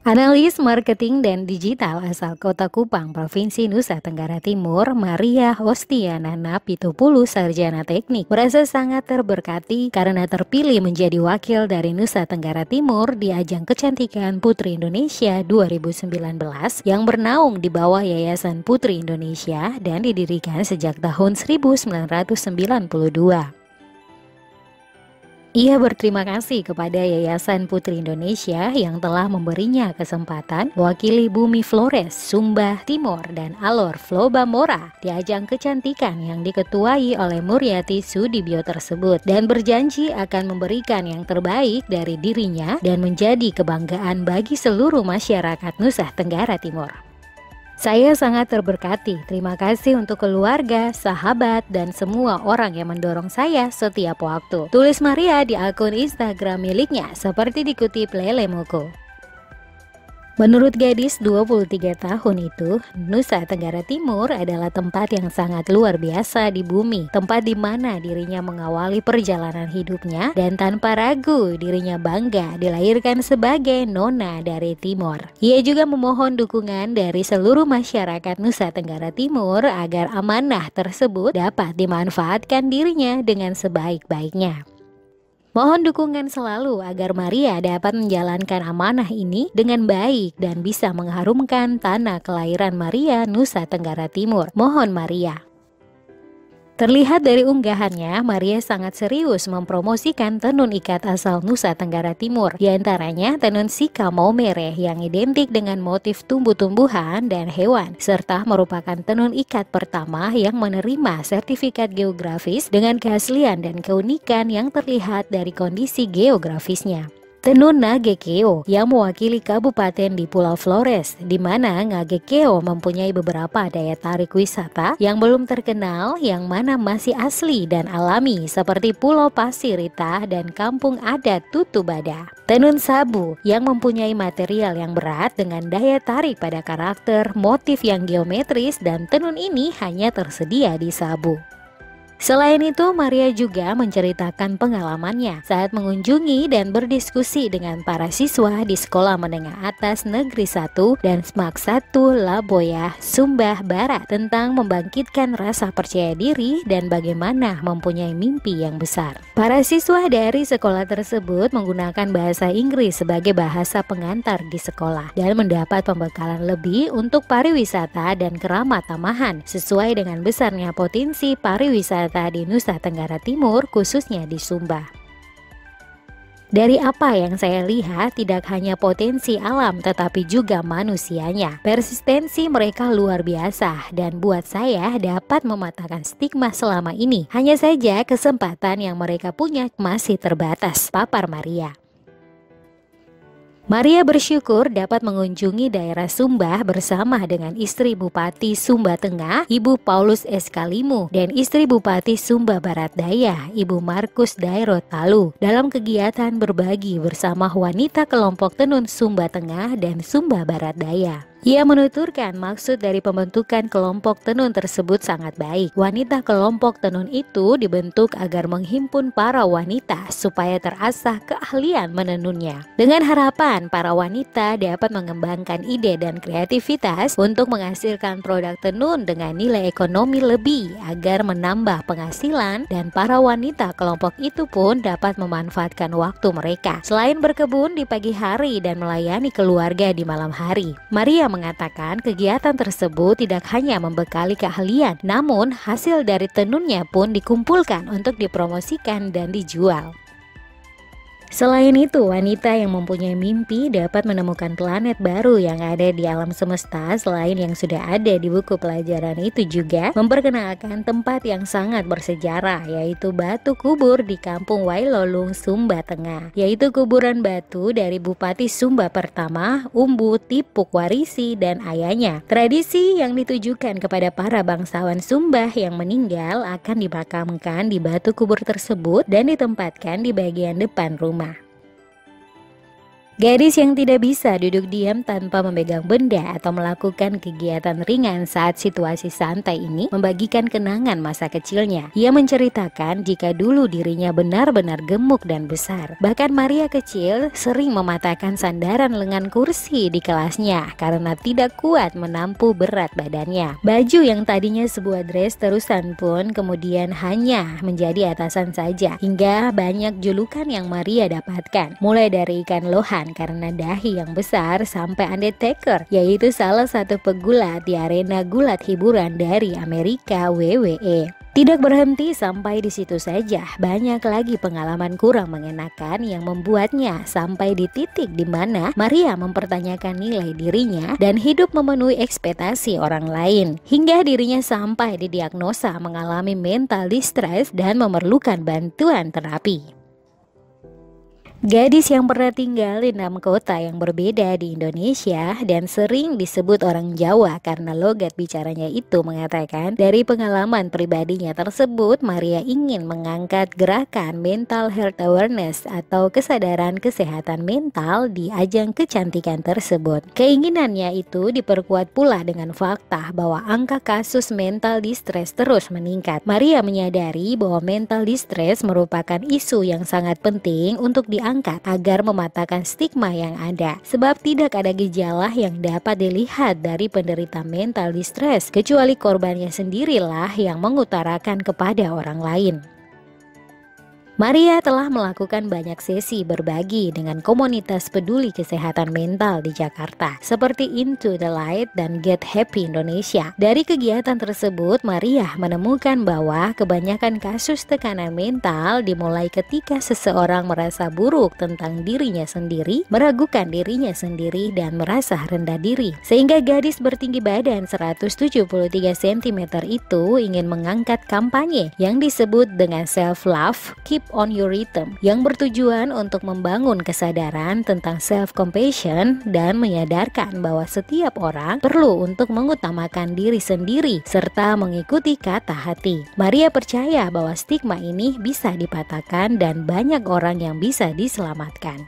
Analis marketing dan digital asal Kota Kupang, Provinsi Nusa Tenggara Timur, Maria Hostiana Napitupulu, sarjana teknik, merasa sangat terberkati karena terpilih menjadi wakil dari Nusa Tenggara Timur di ajang kecantikan Putri Indonesia 2019 yang bernaung di bawah Yayasan Putri Indonesia dan didirikan sejak tahun 1992. Ia berterima kasih kepada Yayasan Putri Indonesia yang telah memberinya kesempatan mewakili Bumi Flores, Sumba Timur, dan Alor Flobamora di ajang kecantikan yang diketuai oleh Muriati Sudibyo tersebut, dan berjanji akan memberikan yang terbaik dari dirinya dan menjadi kebanggaan bagi seluruh masyarakat Nusa Tenggara Timur. Saya sangat terberkati. Terima kasih untuk keluarga, sahabat, dan semua orang yang mendorong saya setiap waktu. Tulis Maria di akun Instagram miliknya, seperti dikutip Lele Moko. Menurut gadis 23 tahun itu, Nusa Tenggara Timur adalah tempat yang sangat luar biasa di bumi. Tempat di mana dirinya mengawali perjalanan hidupnya dan tanpa ragu dirinya bangga dilahirkan sebagai nona dari Timor. Ia juga memohon dukungan dari seluruh masyarakat Nusa Tenggara Timur agar amanah tersebut dapat dimanfaatkan dirinya dengan sebaik-baiknya. Mohon dukungan selalu agar Maria dapat menjalankan amanah ini dengan baik dan bisa mengharumkan tanah kelahiran Maria, Nusa Tenggara Timur. Mohon Maria. Terlihat dari unggahannya, Maria sangat serius mempromosikan tenun ikat asal Nusa Tenggara Timur. Di antaranya tenun Sika Maumere yang identik dengan motif tumbuh-tumbuhan dan hewan, serta merupakan tenun ikat pertama yang menerima sertifikat geografis dengan keaslian dan keunikan yang terlihat dari kondisi geografisnya. Tenun Ngagekeo yang mewakili kabupaten di Pulau Flores, di mana Ngagekeo mempunyai beberapa daya tarik wisata yang belum terkenal, yang mana masih asli dan alami seperti Pulau Pasirita dan kampung adat Tutubada. Tenun Sabu yang mempunyai material yang berat dengan daya tarik pada karakter, motif yang geometris, dan tenun ini hanya tersedia di Sabu. Selain itu, Maria juga menceritakan pengalamannya saat mengunjungi dan berdiskusi dengan para siswa di Sekolah Menengah Atas Negeri 1 dan SMAK 1 Laboya, Sumba Barat tentang membangkitkan rasa percaya diri dan bagaimana mempunyai mimpi yang besar. Para siswa dari sekolah tersebut menggunakan bahasa Inggris sebagai bahasa pengantar di sekolah dan mendapat pembekalan lebih untuk pariwisata dan keramat tamahan sesuai dengan besarnya potensi pariwisata di Nusa Tenggara Timur, khususnya di Sumba. Dari apa yang saya lihat, tidak hanya potensi alam tetapi juga manusianya. Persistensi mereka luar biasa dan buat saya dapat mematahkan stigma selama ini. Hanya saja kesempatan yang mereka punya masih terbatas, papar Maria. Maria bersyukur dapat mengunjungi daerah Sumba bersama dengan istri Bupati Sumba Tengah, Ibu Paulus Eskalimu, dan istri Bupati Sumba Barat Daya, Ibu Markus Dairo Talu, dalam kegiatan berbagi bersama wanita kelompok tenun Sumba Tengah dan Sumba Barat Daya. Ia menuturkan maksud dari pembentukan kelompok tenun tersebut sangat baik. Wanita kelompok tenun itu dibentuk agar menghimpun para wanita supaya terasah keahlian menenunnya. Dengan harapan para wanita dapat mengembangkan ide dan kreativitas untuk menghasilkan produk tenun dengan nilai ekonomi lebih agar menambah penghasilan, dan para wanita kelompok itu pun dapat memanfaatkan waktu mereka selain berkebun di pagi hari dan melayani keluarga di malam hari. Maria mengatakan kegiatan tersebut tidak hanya membekali keahlian, namun hasil dari tenunnya pun dikumpulkan untuk dipromosikan dan dijual. Selain itu, wanita yang mempunyai mimpi dapat menemukan planet baru yang ada di alam semesta selain yang sudah ada di buku pelajaran. Itu juga memperkenalkan tempat yang sangat bersejarah, yaitu batu kubur di Kampung Wailolung, Sumba Tengah, yaitu kuburan batu dari Bupati Sumba pertama, Umbu Tipuk Warisi, dan ayahnya. Tradisi yang ditujukan kepada para bangsawan Sumba yang meninggal akan dimakamkan di batu kubur tersebut dan ditempatkan di bagian depan rumah. Gadis yang tidak bisa duduk diam tanpa memegang benda atau melakukan kegiatan ringan saat situasi santai ini membagikan kenangan masa kecilnya. Ia menceritakan jika dulu dirinya benar-benar gemuk dan besar. Bahkan Maria kecil sering mematahkan sandaran lengan kursi di kelasnya karena tidak kuat menampu berat badannya. Baju yang tadinya sebuah dress terusan pun kemudian hanya menjadi atasan saja, hingga banyak julukan yang Maria dapatkan, mulai dari ikan lohan karena dahi yang besar sampai Undertaker, yaitu salah satu pegulat di arena gulat hiburan dari Amerika, WWE. Tidak berhenti sampai di situ saja, banyak lagi pengalaman kurang mengenakan yang membuatnya sampai di titik di mana Maria mempertanyakan nilai dirinya dan hidup memenuhi ekspektasi orang lain, hingga dirinya sampai didiagnosa mengalami mental distress dan memerlukan bantuan terapi. Gadis yang pernah tinggal di 6 kota yang berbeda di Indonesia dan sering disebut orang Jawa karena logat bicaranya itu mengatakan dari pengalaman pribadinya tersebut, Maria ingin mengangkat gerakan mental health awareness atau kesadaran kesehatan mental di ajang kecantikan tersebut. Keinginannya itu diperkuat pula dengan fakta bahwa angka kasus mental distress terus meningkat. Maria menyadari bahwa mental distress merupakan isu yang sangat penting untuk diangkat agar mematahkan stigma yang ada, sebab tidak ada gejala yang dapat dilihat dari penderita mental distress kecuali korbannya sendirilah yang mengutarakan kepada orang lain. Maria telah melakukan banyak sesi berbagi dengan komunitas peduli kesehatan mental di Jakarta seperti Into the Light dan Get Happy Indonesia. Dari kegiatan tersebut, Maria menemukan bahwa kebanyakan kasus tekanan mental dimulai ketika seseorang merasa buruk tentang dirinya sendiri, meragukan dirinya sendiri, dan merasa rendah diri. Sehingga gadis bertinggi badan 173 cm itu ingin mengangkat kampanye yang disebut dengan self-love, Keep on Your Rhythm, yang bertujuan untuk membangun kesadaran tentang self-compassion dan menyadarkan bahwa setiap orang perlu untuk mengutamakan diri sendiri serta mengikuti kata hati. Maria percaya bahwa stigma ini bisa dipatahkan dan banyak orang yang bisa diselamatkan.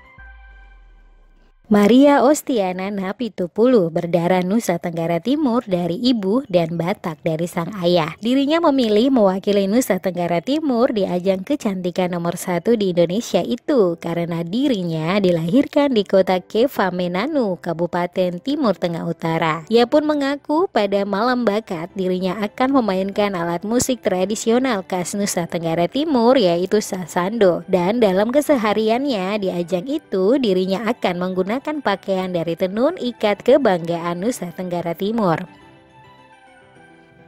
Maria Ostiana Napitupulu berdarah Nusa Tenggara Timur dari ibu dan Batak dari sang ayah. Dirinya memilih mewakili Nusa Tenggara Timur di ajang kecantikan nomor 1 di Indonesia itu karena dirinya dilahirkan di kota Kevamenanu, Kabupaten Timur Tengah Utara. Ia pun mengaku pada malam bakat dirinya akan memainkan alat musik tradisional khas Nusa Tenggara Timur yaitu sasando, dan dalam kesehariannya di ajang itu dirinya akan menggunakan pakaian dari tenun ikat kebanggaan Nusa Tenggara Timur.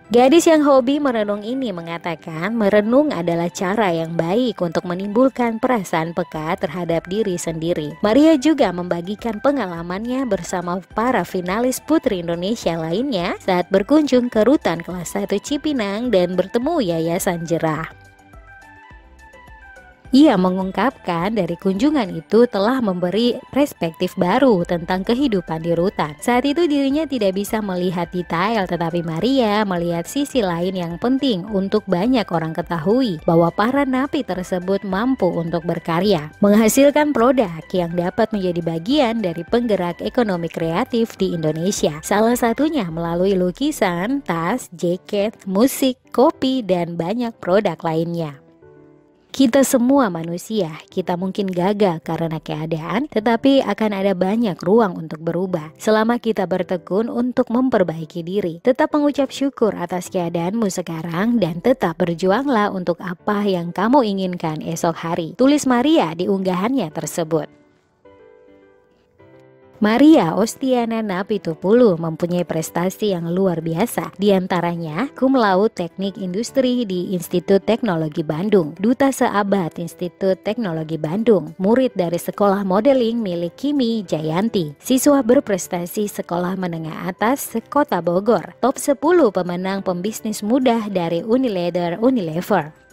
Gadis yang hobi merenung ini mengatakan merenung adalah cara yang baik untuk menimbulkan perasaan peka terhadap diri sendiri. Maria juga membagikan pengalamannya bersama para finalis Putri Indonesia lainnya saat berkunjung ke Rutan Kelas 1 Cipinang dan bertemu Yayasan Jerah. Ia mengungkapkan dari kunjungan itu telah memberi perspektif baru tentang kehidupan di rutan. Saat itu dirinya tidak bisa melihat detail, tetapi Maria melihat sisi lain yang penting untuk banyak orang ketahui bahwa para napi tersebut mampu untuk berkarya, menghasilkan produk yang dapat menjadi bagian dari penggerak ekonomi kreatif di Indonesia. Salah satunya melalui lukisan, tas, jaket, musik, kopi, dan banyak produk lainnya. Kita semua manusia, kita mungkin gagal karena keadaan, tetapi akan ada banyak ruang untuk berubah. Selama kita bertekun untuk memperbaiki diri, tetap mengucap syukur atas keadaanmu sekarang dan tetap berjuanglah untuk apa yang kamu inginkan esok hari. Tulis Maria di unggahannya tersebut. Maria Ostiana Napitupulu mempunyai prestasi yang luar biasa, diantaranya cum laude teknik industri di Institut Teknologi Bandung, duta seabad Institut Teknologi Bandung, murid dari sekolah modeling milik Kimi Jayanti, siswa berprestasi sekolah menengah atas Kota Bogor, top 10 pemenang pembisnis muda dari Unilever.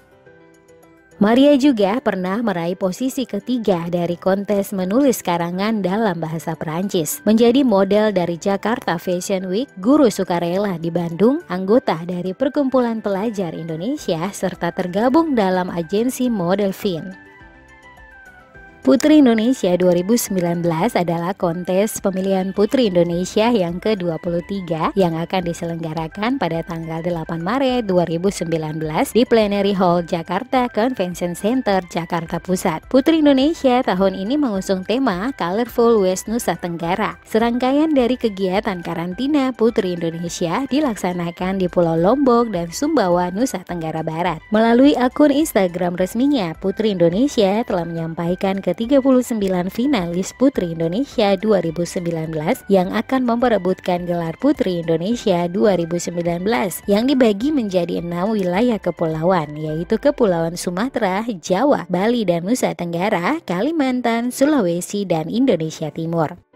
Maria juga pernah meraih posisi ketiga dari kontes menulis karangan dalam bahasa Perancis, menjadi model dari Jakarta Fashion Week, guru sukarela di Bandung, anggota dari Perkumpulan Pelajar Indonesia, serta tergabung dalam agensi Model Fin. Putri Indonesia 2019 adalah kontes pemilihan Putri Indonesia yang ke-23 yang akan diselenggarakan pada tanggal 8 Maret 2019 di Plenary Hall Jakarta Convention Center, Jakarta Pusat. Putri Indonesia tahun ini mengusung tema Colorful West Nusa Tenggara. Serangkaian dari kegiatan karantina Putri Indonesia dilaksanakan di Pulau Lombok dan Sumbawa, Nusa Tenggara Barat. Melalui akun Instagram resminya, Putri Indonesia telah menyampaikan ke-39 finalis Putri Indonesia 2019 yang akan memperebutkan gelar Putri Indonesia 2019 yang dibagi menjadi 6 wilayah kepulauan, yaitu Kepulauan Sumatera, Jawa, Bali dan Nusa Tenggara, Kalimantan, Sulawesi dan Indonesia Timur.